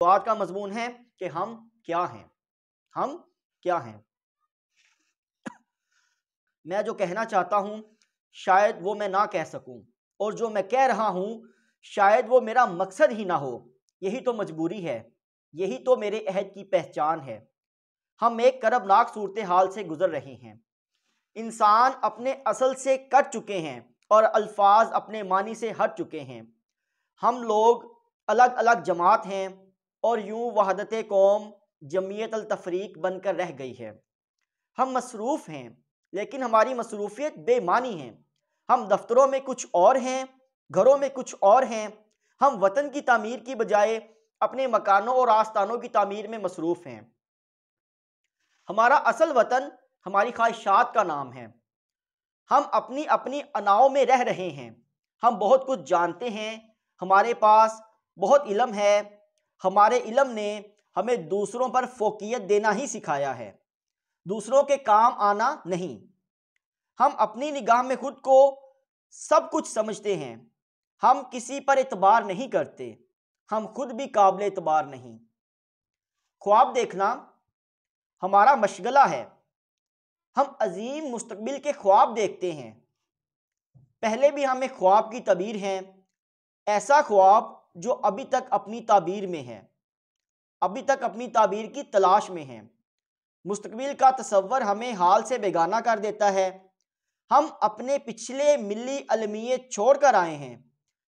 बात का मजमून है कि हम क्या हैं। हम क्या हैं। मैं जो कहना चाहता हूं शायद वो मैं ना कह सकूं, और जो मैं कह रहा हूं शायद वो मेरा मकसद ही ना हो। यही तो मजबूरी है, यही तो मेरे अहद की पहचान है। हम एक करबनाक सूरत हाल से गुजर रहे हैं। इंसान अपने असल से कट चुके हैं और अल्फाज अपने मानी से हट चुके हैं। हम लोग अलग अलग जमात हैं और यूं वहदत कौम जमीयत अल तफरीक बनकर रह गई है। हम मसरूफ़ हैं लेकिन हमारी मसरूफियत बेमानी है। हम दफ्तरों में कुछ और हैं, घरों में कुछ और हैं। हम वतन की तामीर की बजाय अपने मकानों और आस्थानों की तामीर में मसरूफ़ हैं। हमारा असल वतन हमारी ख्वाहिशात का नाम है। हम अपनी अपनी अनाओं में रह रहे हैं। हम बहुत कुछ जानते हैं, हमारे पास बहुत इल्म है। हमारे इल्म ने हमें दूसरों पर फोकियत देना ही सिखाया है, दूसरों के काम आना नहीं। हम अपनी निगाह में खुद को सब कुछ समझते हैं। हम किसी पर एतबार नहीं करते, हम खुद भी काबिल एतबार नहीं। ख्वाब देखना हमारा मशगला है। हम अजीम मुस्तकबिल के ख्वाब देखते हैं। पहले भी हम एक ख्वाब की तबीर हैं, ऐसा ख्वाब जो अभी तक अपनी ताबीर में है, अभी तक अपनी ताबीर की तलाश में है। मुस्तकबिल का तसव्वुर हमें हाल से बेगाना कर देता है। हम अपने पिछले मिली अलमियत छोड़ कर आए हैं,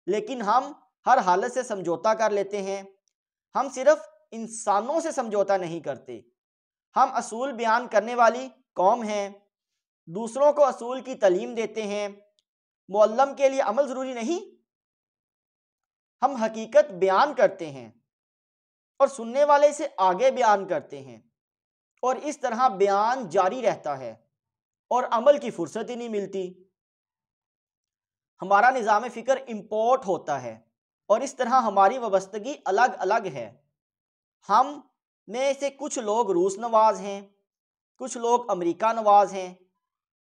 लेकिन हम हर हालत से समझौता कर लेते हैं। हम सिर्फ इंसानों से समझौता नहीं करते, हम असूल बयान करने वाली कौम हैं। दूसरों को असूल की तालीम देते हैं। मुअल्लम के लिए अमल ज़रूरी नहीं। हम हकीकत बयान करते हैं और सुनने वाले से आगे बयान करते हैं, और इस तरह बयान जारी रहता है और अमल की फुर्सत ही नहीं मिलती। हमारा निज़ाम फ़िक्र इम्पोर्ट होता है और इस तरह हमारी वाबस्तगी अलग अलग है। हम में से कुछ लोग रूस नवाज हैं, कुछ लोग अमेरिका नवाज हैं,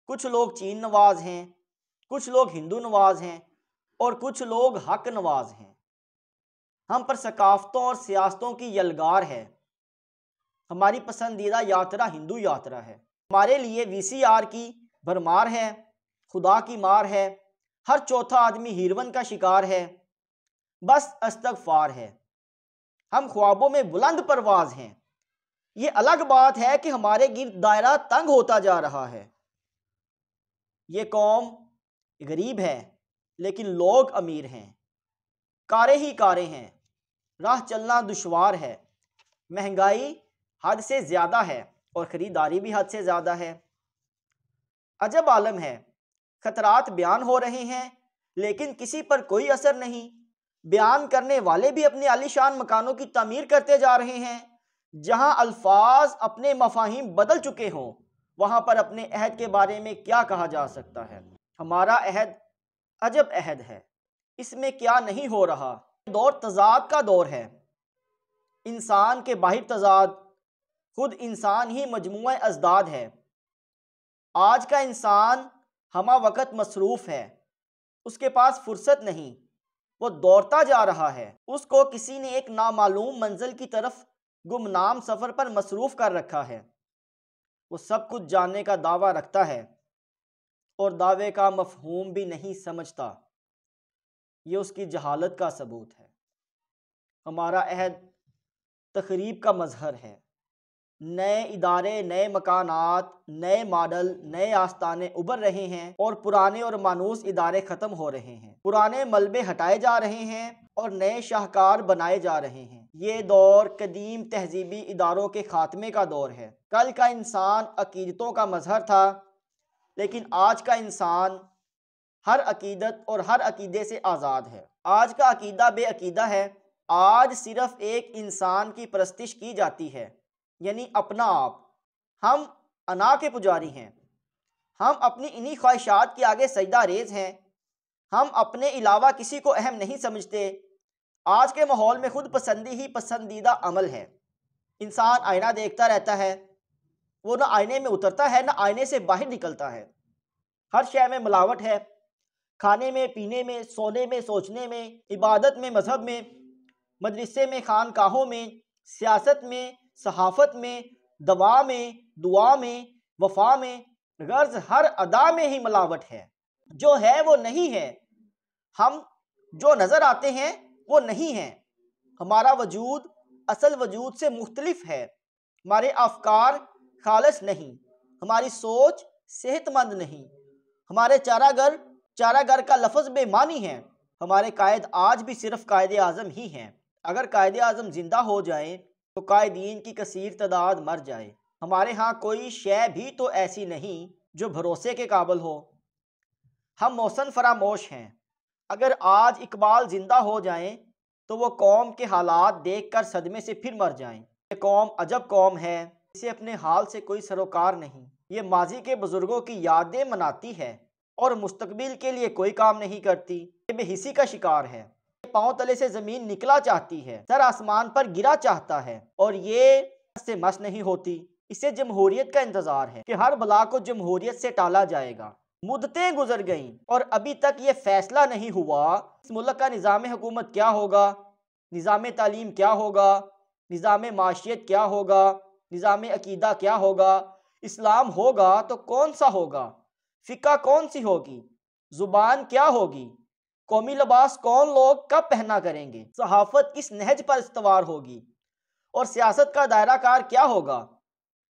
कुछ लोग चीन नवाज हैं, कुछ लोग हिंदू नवाज हैं और कुछ लोग हक नवाज हैं। हम पर सकाफ़तों और सियासतों की यलगार है। हमारी पसंदीदा यात्रा हिंदू यात्रा है। हमारे लिए वीसीआर की भरमार है, खुदा की मार है। हर चौथा आदमी हीरवन का शिकार है, बस अस्तगफार है। हम ख्वाबों में बुलंद परवाज हैं। ये अलग बात है कि हमारे गिर्द दायरा तंग होता जा रहा है। ये कौम गरीब है लेकिन लोग अमीर हैं। कारें ही कारें हैं, राह चलना दुश्वार है। महंगाई हद से ज़्यादा है और ख़रीदारी भी हद से ज़्यादा है। अजब आलम है, खतरात बयान हो रहे हैं लेकिन किसी पर कोई असर नहीं। बयान करने वाले भी अपने आलीशान मकानों की तामीर करते जा रहे हैं। जहां अल्फाज अपने मफाहिम बदल चुके हों, वहां पर अपने अहद के बारे में क्या कहा जा सकता है। हमारा अहद अजब अहद है, इसमें क्या नहीं हो रहा। दौर तजाद का दौर है। इंसान के बाहिर तजाद, खुद इंसान ही मजमुआ अजदाद है। आज का इंसान हमा वक़्त मसरूफ़ है, उसके पास फुर्सत नहीं, वो दौड़ता जा रहा है। उसको किसी ने एक नामालूम मंजिल की तरफ गुमनाम सफ़र पर मसरूफ़ कर रखा है। वो सब कुछ जानने का दावा रखता है और दावे का मफहूम भी नहीं समझता। ये उसकी जहालत का सबूत है। हमारा अहद तखरीब का मजहर है। नए इदारे, नए मकानात, नए मॉडल, नए आस्थाने उभर रहे हैं और पुराने और मानूस इदारे ख़त्म हो रहे हैं। पुराने मलबे हटाए जा रहे हैं और नए शाहकार बनाए जा रहे हैं। ये दौर कदीम तहजीबी इदारों के खात्मे का दौर है। कल का इंसान अकीदतों का मजहर था, लेकिन आज का इंसान हर अकीदत और हर अकीदे से आज़ाद है। आज का अकीदा बेअकीदा है। आज सिर्फ एक इंसान की परस्तिश की जाती है, यानी अपना आप। हम अना के पुजारी हैं। हम अपनी इन्हीं ख्वाहिशात के आगे सजदा रेज हैं। हम अपने अलावा किसी को अहम नहीं समझते। आज के माहौल में खुद पसंदी ही पसंदीदा अमल है। इंसान आईना देखता रहता है, वो ना आईने में उतरता है ना आईने से बाहर निकलता है। हर शय में मिलावट है, खाने में, पीने में, सोने में, सोचने में, इबादत में, मजहब में। मदरसे में, खानकाहों में, सियासत में, सहाफ़त में, दवा में, दुआ में, वफा में, गर्ज हर अदा में ही मिलावट है। जो है वो नहीं है, हम जो नज़र आते हैं वो नहीं हैं। हमारा वजूद असल वजूद से मुख्तलिफ है। हमारे अफकार खालिस नहीं, हमारी सोच सेहतमंद नहीं, हमारे चारागर का लफ्ज़ बेमानी है। हमारे कायद आज भी सिर्फ कायद आज़म ही हैं। अगर कायद आज़म जिंदा हो जाए तो कायदीन की कसीर तादाद मर जाए। हमारे यहाँ कोई शय भी तो ऐसी नहीं जो भरोसे के काबिल हो। हम मौसन फरामोश हैं। अगर आज इकबाल जिंदा हो जाए तो वो कौम के हालात देख कर सदमे से फिर मर जाएं। ये कौम अजब कौम है, इसे अपने हाल से कोई सरोकार नहीं। ये माजी के बुजुर्गों की यादें मनाती है और मुस्तकबिल के लिए कोई काम नहीं करती। ये बेहिसी का शिकार है, पाँव तले से ज़मीन निकला चाहती है, सर आसमान पर गिरा चाहता है और ये से मस नहीं होती। इसे जमहूरियत का इंतज़ार है कि हर बला को जमहूरियत से टाला जाएगा। मुद्दतें गुजर गईं और अभी तक ये फैसला नहीं हुआ इस मुल्क का निज़ाम हुकूमत क्या होगा, निज़ाम तालीम क्या होगा, निज़ाम माशियत क्या होगा, निज़ाम अकीदा क्या होगा। इस्लाम होगा तो कौन सा होगा, फ़िक़्ह कौन सी होगी, ज़ुबान क्या होगी, कौमी लिबास कौन लोग कब पहना करेंगे, सहाफ़त किस नहज पर इस्तवार होगी और सियासत का दायरा कार क्या होगा।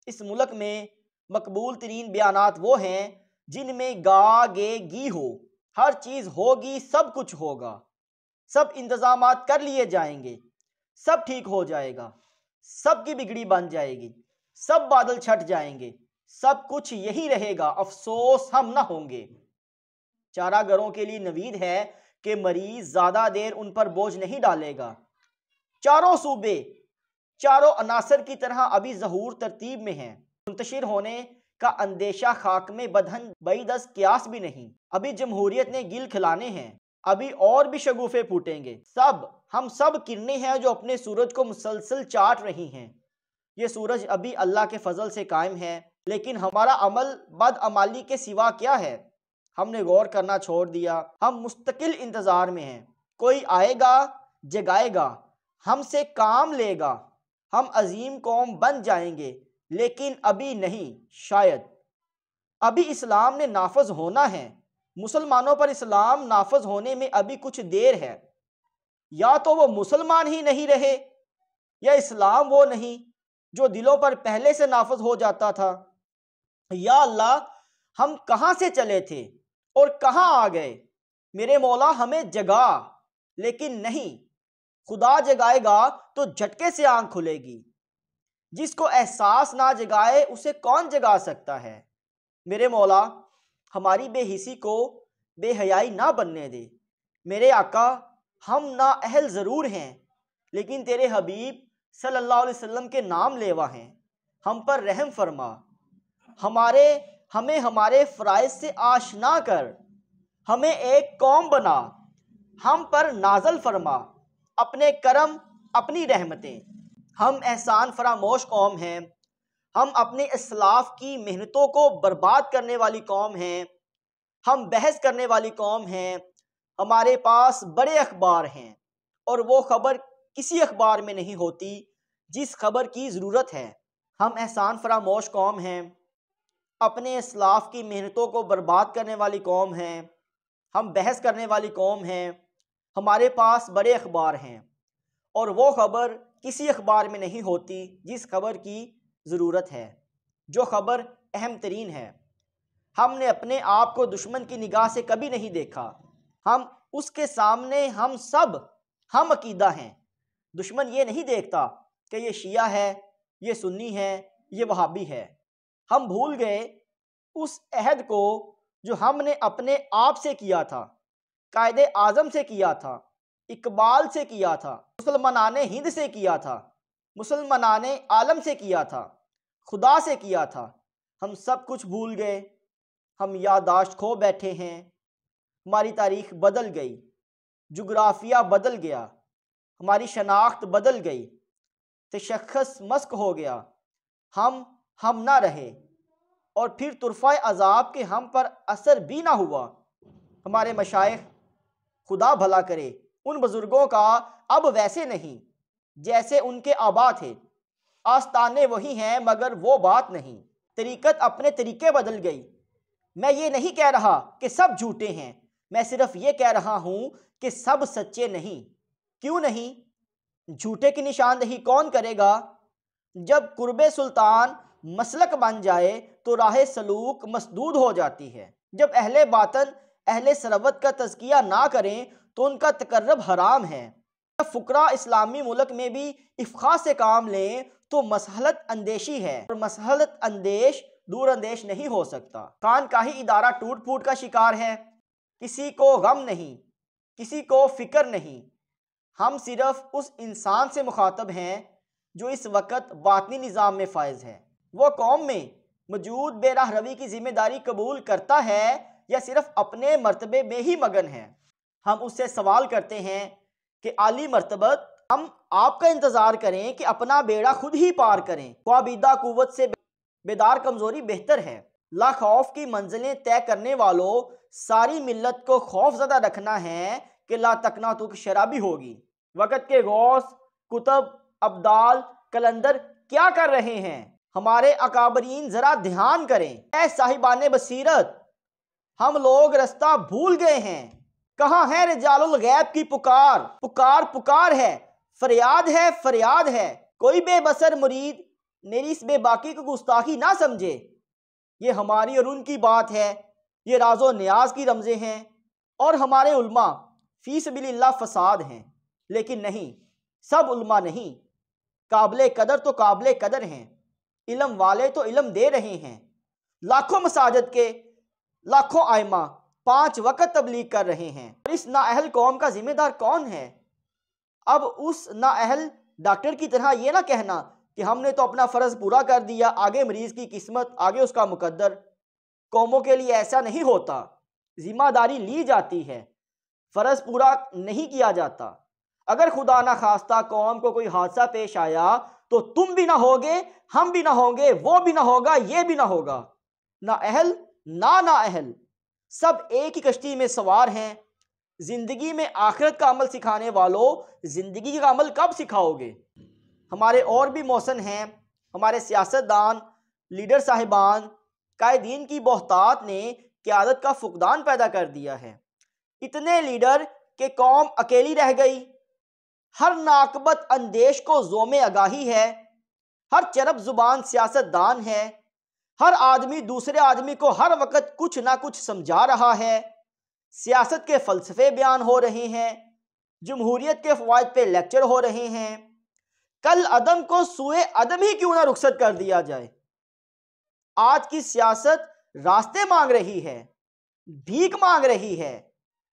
इस मुल्क में मकबूल तरीन बयानात वो हैं जिनमें गा गे गी हो, हर चीज़ होगी, सब कुछ होगा, सब इंतज़ामात कर लिए जाएंगे, सब ठीक हो जाएगा, सब की बिगड़ी बन जाएगी, सब बादल छट जाएंगे, सब कुछ यही रहेगा, अफसोस हम ना होंगे। चारागरों के लिए नवीद है कि मरीज ज़्यादा देर उन पर बोझ नहीं डालेगा। चारों सूबे चारों अनासर की तरह अभी ज़हूर तरतीब में हैं। मुंतशिर होने का अंदेशा खाक में बदहन बईदस क्यास भी नहीं। अभी जमहूरियत ने गिल खिलाने हैं, अभी और भी शगुफे फूटेंगे। हम सब किरणें हैं जो अपने सूरज को मुसलसल चाट रही हैं। ये सूरज अभी अल्लाह के फजल से कायम है, लेकिन हमारा अमल बदअमाली के सिवा क्या है। हमने गौर करना छोड़ दिया। हम मुस्तकिल इंतज़ार में हैं, कोई आएगा, जगाएगा, हमसे काम लेगा, हम अजीम कौम बन जाएंगे, लेकिन अभी नहीं। शायद अभी इस्लाम ने नाफज होना है। मुसलमानों पर इस्लाम नाफज होने में अभी कुछ देर है। या तो वो मुसलमान ही नहीं रहे या इस्लाम वो नहीं जो दिलों पर पहले से नाफज हो जाता था। या अल्लाह, हम कहाँ से चले थे और कहाँ आ गए। मेरे मौला हमें जगा, लेकिन नहीं, खुदा जगाएगा तो झटके से आंख खुलेगी। जिसको एहसास ना जगाए उसे कौन जगा सकता है। मेरे मौला, हमारी बेहिसी को बेहयाई ना बनने दे। मेरे आका, हम ना अहल ज़रूर हैं, लेकिन तेरे हबीब सल्लल्लाहु अलैहि वसल्लम के नाम लेवा हैं। हम पर रहम फरमा, हमें हमारे फ़राइज़ से आशना कर, हमें एक कौम बना, हम पर नाज़ल फरमा अपने करम, अपनी रहमतें। हम एहसान फरामोश कौम हैं, हम अपने इस्लाफ की मेहनतों को बर्बाद करने वाली कौम हैं, हम बहस करने वाली कौम हैं। हमारे पास बड़े अखबार हैं और वो खबर किसी अखबार में नहीं होती जिस खबर की ज़रूरत है। हम एहसान फरामोश कौम हैं, अपने इस्लाफ की मेहनतों को बर्बाद करने वाली कौम हैं, हम बहस करने वाली कौम हैं। हमारे पास बड़े अखबार हैं और वो खबर किसी अखबार में नहीं होती जिस खबर की ज़रूरत है, जो खबर अहम तरीन है। हमने अपने आप को दुश्मन की निगाह से कभी नहीं देखा। हम उसके सामने हम अकीदा हैं। दुश्मन ये नहीं देखता कि ये शिया है, ये सुन्नी है, ये वहाबी है। हम भूल गए उस अहद को जो हमने अपने आप से किया था, कायदे आज़म से किया था, इकबाल से किया था, मुसलमानाने हिंद से किया था, मुसलमानाने आलम से किया था, खुदा से किया था। हम सब कुछ भूल गए। हम यादाश्त खो बैठे हैं। हमारी तारीख बदल गई, जुग्राफिया बदल गया, हमारी शनाख्त बदल गई, तशख़्ख़ुस मस्क हो गया। हम ना रहे और फिर तुरफ़ा अज़ाब के हम पर असर भी ना हुआ। हमारे मशाइख, खुदा भला करे, उन बुज़ुर्गों का अब वैसे नहीं जैसे उनके आबा थे। आस्ताने वही हैं मगर वो बात नहीं। तरीकत अपने तरीके बदल गई। मैं ये नहीं कह रहा कि सब झूठे हैं, मैं सिर्फ ये कह रहा हूँ कि सब सच्चे नहीं। क्यों नहीं? झूठे की निशानदेही कौन करेगा? जब कुर्बे सुल्तान मसलक बन जाए तो राह सलूक मसदूद हो जाती है। जब अहले बातन अहले सरवत का तज़किया ना करें तो उनका तकर्रब हराम है। जब फुकरा इस्लामी मुल्क में भी इफ़्खा से काम लें तो मसहलत अंदेशी है, और मसहलत अंदेश दूर अंदेश नहीं हो सकता। खानकाही इदारा टूट फूट का शिकार है। किसी को गम नहीं, किसी को फ़िक्र नहीं। हम सिर्फ उस इंसान से मुखातब हैं जो इस वक्त बातनी निज़ाम में फायज है। वो कौम में मौजूद बेराह रवी की जिम्मेदारी कबूल करता है या सिर्फ अपने मर्तबे में ही मगन है? हम उससे सवाल करते हैं कि आली मर्तबत, हम आपका इंतज़ार करें कि अपना बेड़ा खुद ही पार करें। ख्वाबीदा कुव्वत से बेदार कमज़ोरी बेहतर है। ला खौफ की मंजिलें तय करने वालों, सारी मिल्लत को खौफजदा रखना है कि ला तकना तुक शराबी होगी। वक़्त के गौस, कुतब, अब्दाल, कलंदर क्या कर रहे हैं? हमारे अकाबरीन ज़रा ध्यान करें। ऐ साहिबाने बसीरत, हम लोग रास्ता भूल गए हैं। कहाँ है रिजालुल गैब की पुकार? पुकार पुकार है, फरियाद है, फरियाद है। कोई बेबसर मुरीद मेरी इस बेबाकी को गुस्ताखी ना समझे। ये हमारी और उनकी बात है, ये राजो न्याज की रमज़ें हैं, और हमारे उल्मा फी सबिलिल्लाह फसाद हैं। लेकिन नहीं, सब उल्मा नहीं। काबिले कदर तो काबिले कदर हैं, इल्म वाले तो इल्म दे रहे हैं। लाखों मसाजिद के लाखों आइमा 5 वक़्त तबलीग कर रहे हैं। और इस नाअहल कौम का जिम्मेदार कौन है? अब उस नाअहल डॉक्टर की तरह ये ना कहना कि हमने तो अपना फ़र्ज़ पूरा कर दिया, आगे मरीज़ की किस्मत, आगे उसका मुकद्दर। कौमों के लिए ऐसा नहीं होता। जिम्मेदारी ली जाती है, फ़र्ज़ पूरा नहीं किया जाता। अगर खुदा ना खास्ता कौम को कोई हादसा पेश आया तो तुम भी ना होगे, हम भी ना होंगे, वो भी ना होगा, ये भी ना होगा। ना अहल ना अहल सब एक ही कश्ती में सवार हैं। ज़िंदगी में आखिरत का अमल सिखाने वालों, ज़िंदगी का अमल कब सिखाओगे? हमारे और भी मौसन हैं। हमारे सियासतदान, लीडर साहिबान, कायदीन की बोहतात ने क़यादत का फुकदान पैदा कर दिया है। इतने लीडर के कौम अकेली रह गई। हर नाकबत अंदेश को ज़ोमे आगाही है, हर चरब जुबान सियासतदान है, हर आदमी दूसरे आदमी को हर वक्त कुछ ना कुछ समझा रहा है। सियासत के फ़लसफ़े बयान हो रहे हैं, जमहूरियत के फ़वाइद पे लेक्चर हो रहे हैं। कल अदम को सुए अदम ही क्यों ना रुखसत कर दिया जाए। आज की सियासत रास्ते मांग रही है, भीख मांग रही है,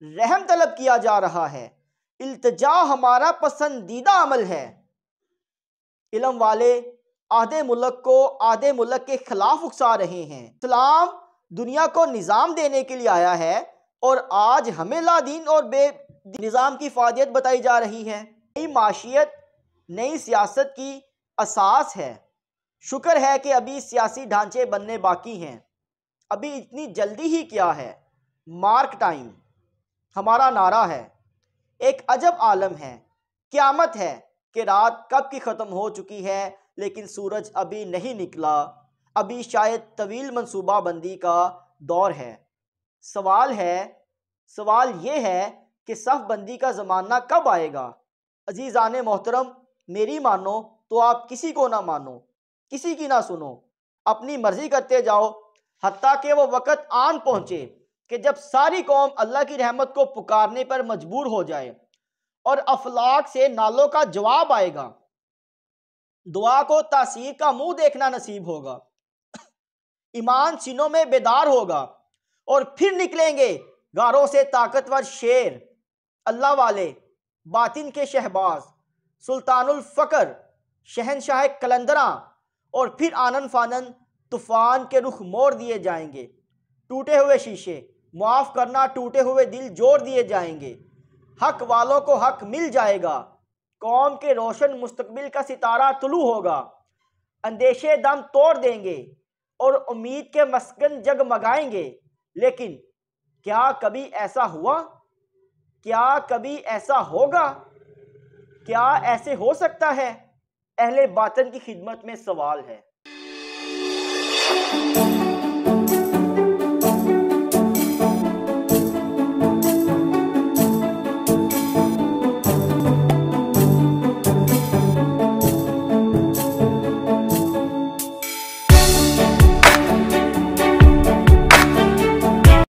रहम तलब किया जा रहा है। इल्तिजा हमारा पसंदीदा अमल है। इल्म वाले आधे मुल्क को आधे मुल्क के खिलाफ उकसा रहे हैं। इस्लाम दुनिया को निज़ाम देने के लिए आया है, और आज हमें लादीन और बे निज़ाम की फायदियत बताई जा रही है। नई माशियत नई सियासत की असास है। शुक्र है कि अभी सियासी ढांचे बनने बाकी हैं। अभी इतनी जल्दी ही क्या है। मार्क टाइम हमारा नारा है। एक अजब आलम है, क़यामत है कि रात कब की ख़त्म हो चुकी है, लेकिन सूरज अभी नहीं निकला। अभी शायद तवील मंसूबा बंदी का दौर है। सवाल ये है कि सफ़ बंदी का ज़माना कब आएगा? अजीज़ाने मोहतरम, मेरी मानो तो आप किसी को ना मानो, किसी की ना सुनो, अपनी मर्ज़ी करते जाओ, हत्ता कि वो वक़्त आन पहुँचे कि जब सारी कौम अल्लाह की रहमत को पुकारने पर मजबूर हो जाए और अफलाक से नालों का जवाब आएगा। दुआ को तासीर का मुंह देखना नसीब होगा। ईमान सीनों में बेदार होगा और फिर निकलेंगे गारों से ताकतवर शेर। अल्लाह वाले, बातिन के शहबाज, सुल्तानुल फ़क्र, शहनशाह कलंदरा, और फिर आनन फानन तूफ़ान के रुख मोड़ दिए जाएंगे। टूटे हुए शीशे, माफ़ करना, टूटे हुए दिल जोड़ दिए जाएंगे। हक वालों को हक मिल जाएगा। कौम के रोशन मुस्तकबिल का सितारा तुलू होगा। अंदेशे दम तोड़ देंगे और उम्मीद के मस्कन जगमगाएंगे। लेकिन क्या कभी ऐसा हुआ? क्या कभी ऐसा होगा? क्या ऐसे हो सकता है? अहले बातन की खिदमत में सवाल है।